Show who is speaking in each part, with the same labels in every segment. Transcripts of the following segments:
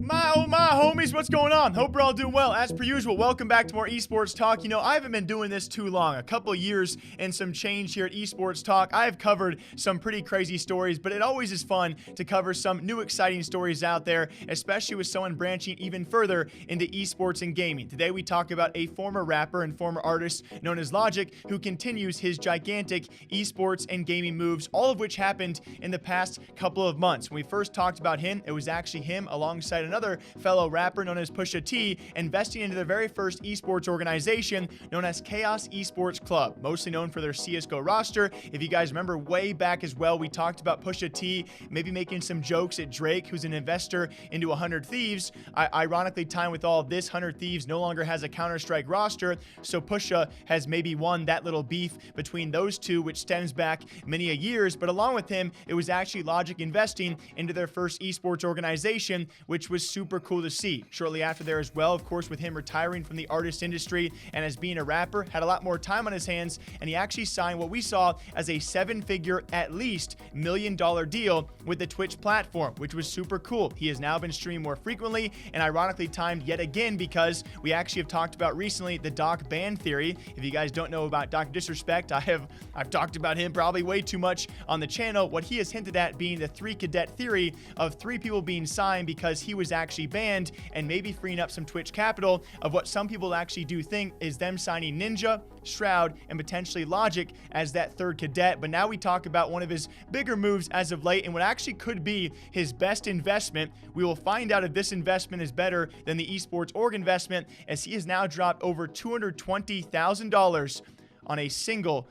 Speaker 1: My homies, what's going on? Hope we're all doing well. As per usual, welcome back to more Esports Talk. You know, I haven't been doing this too long, a couple years and some change here at Esports Talk. I have covered some pretty crazy stories, but it always is fun to cover some new exciting stories out there, especially with someone branching even further into esports and gaming. Today we talk about a former rapper and former artist known as Logic, who continues his gigantic esports and gaming moves, all of which happened in the past couple of months. When we first talked about him, it was actually him alongside another fellow rapper known as Pusha T investing into their very first esports organization known as Chaos Esports Club, mostly known for their CSGO roster. If you guys remember way back as well, we talked about Pusha T maybe making some jokes at Drake, who's an investor into 100 Thieves. Ironically, timed with all of this, 100 Thieves no longer has a Counter-Strike roster, so Pusha has maybe won that little beef between those two, which stems back many a years. But along with him, it was actually Logic investing into their first esports organization, which was super cool to see. Shortly after there as well, of course, with him retiring from the artist industry and as being a rapper, had a lot more time on his hands, and he actually signed what we saw as a seven-figure, at least $1 million deal with the Twitch platform, which was super cool. He has now been streaming more frequently, and ironically timed yet again because we actually have talked about recently the Doc ban theory. If you guys don't know about Dr. Disrespect, I've talked about him probably way too much on the channel. What he has hinted at being the 3 cadet theory of 3 people being signed because he was actually banned, and maybe freeing up some Twitch capital of what some people actually do think is them signing Ninja, Shroud, and potentially Logic as that 3rd cadet. But now we talk about one of his bigger moves as of late and what actually could be his best investment. We will find out if this investment is better than the Esports Org investment, as he has now dropped over $220,000 on a single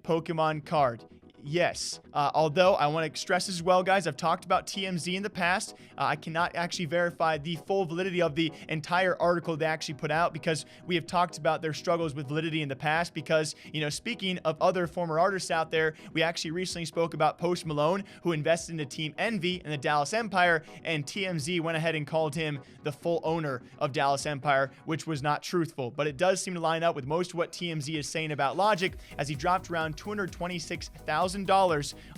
Speaker 1: Pokemon card. Yes, although I want to stress as well, guys, I've talked about TMZ in the past. I cannot actually verify the full validity of the entire article they actually put out, because we have talked about their struggles with validity in the past. Because, you know, speaking of other former artists out there, we actually recently spoke about Post Malone, who invested into Team Envy and the Dallas Empire, and TMZ went ahead and called him the full owner of Dallas Empire, which was not truthful. But it does seem to line up with most of what TMZ is saying about Logic, as he dropped around $226,000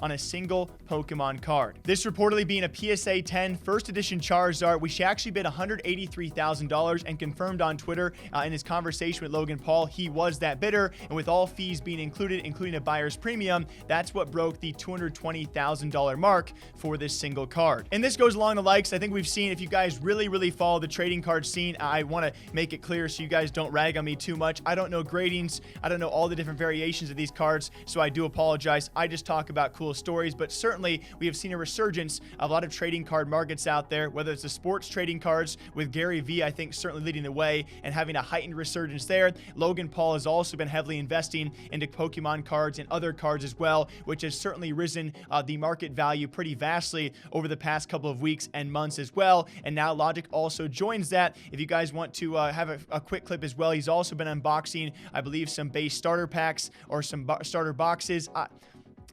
Speaker 1: on a single Pokemon card. This reportedly being a PSA 10 first edition Charizard, which he actually bid $183,000 and confirmed on Twitter in his conversation with Logan Paul he was that bidder, and with all fees being included, including a buyer's premium, that's what broke the $220,000 mark for this single card. And this goes along the likes I think we've seen. If you guys really follow the trading card scene, I want to make it clear so you guys don't rag on me too much. I don't know gradings, I don't know all the different variations of these cards, so I do apologize. I just talk about cool stories, but certainly we have seen a resurgence of a lot of trading card markets out there, whether it's the sports trading cards with Gary Vee, I think, certainly leading the way and having a heightened resurgence there. Logan Paul has also been heavily investing into Pokemon cards and other cards as well, which has certainly risen the market value pretty vastly over the past couple of weeks and months as well. And now Logic also joins that. If you guys want to have a quick clip as well, he's also been unboxing, I believe, some base starter packs or some starter boxes.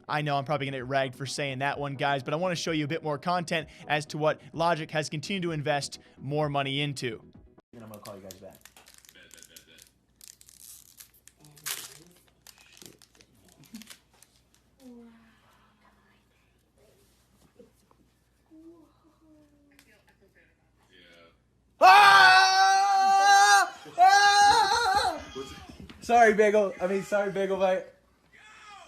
Speaker 1: I know I'm probably going to get ragged for saying that one, guys, but I want to show you a bit more content as to what Logic has continued to invest more money into. And I'm going to call you guys back. Sorry, Bagel Bite.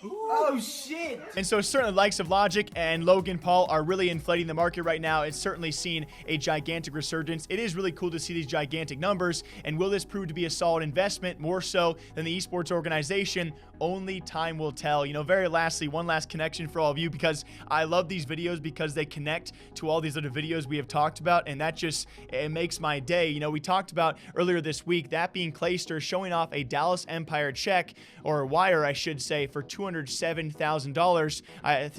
Speaker 1: Oh, shit. And so certainly the likes of Logic and Logan Paul are really inflating the market right now. It's certainly seen a gigantic resurgence. It is really cool to see these gigantic numbers. And will this prove to be a solid investment, more so than the esports organization? Only time will tell. You know, very lastly, one last connection for all of you, because I love these videos because they connect to all these other videos we have talked about, and that just, it makes my day. You know, we talked about earlier this week, that being Clayster showing off a Dallas Empire check, or wire, I should say, for $207,000,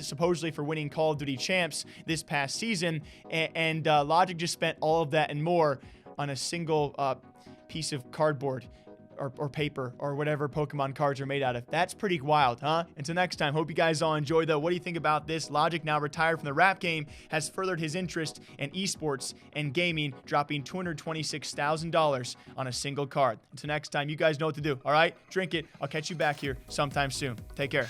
Speaker 1: supposedly for winning Call of Duty Champs this past season, and Logic just spent all of that and more on a single piece of cardboard or paper or whatever Pokemon cards are made out of. That's pretty wild, huh? Until next time, hope you guys all enjoy, though. What do you think about this? Logic, now retired from the rap game, has furthered his interest in esports and gaming, dropping $226,000 on a single card. Until next time, you guys know what to do, all right? Drink it. I'll catch you back here sometime soon. Take care.